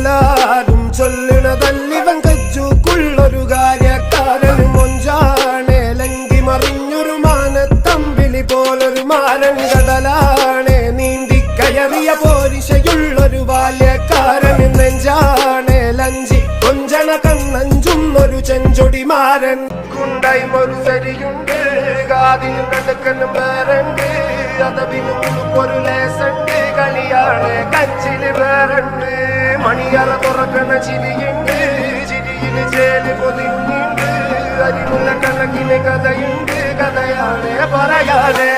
എല്ലാരും ചൊല്ലണതല്ലിവൻ കജ്ജുക്കുള്ളൊരു കാര്യക്കാരൻ മൊഞ്ചാണേ ലങ്കി മറിഞ്ഞൊരു മാനത്തമ്പിളി പോലൊരു മാനൻ കടലാണേ നീന്തി കയറിയ പോരിശയുള്ളൊരു ബാല്യക്കാരൻ നെഞ്ചാണേ ലഞ്ചി കൊഞ്ചണ കണ്ണഞ്ചുന്നൊരു ചെഞ്ചൊടിമാരൻ കുണ്ടായി ഒരു സരിയുണ്ട് കാതിനും കടുക്കനും വേറുണ്ട് അതവിനും ഒരു ലേസുണ്ട് കളിയാണ് കച്ചില് വേറുണ്ട് മണിയറ തുറക്കണ ചിരിയുണ്ട് ചിരിയില് ചേല് പൊതിയുന്നുണ്ട് അരിമുള്ള കണക്കിന് കഥയുണ്ട് കഥയാണ് പറയാതെ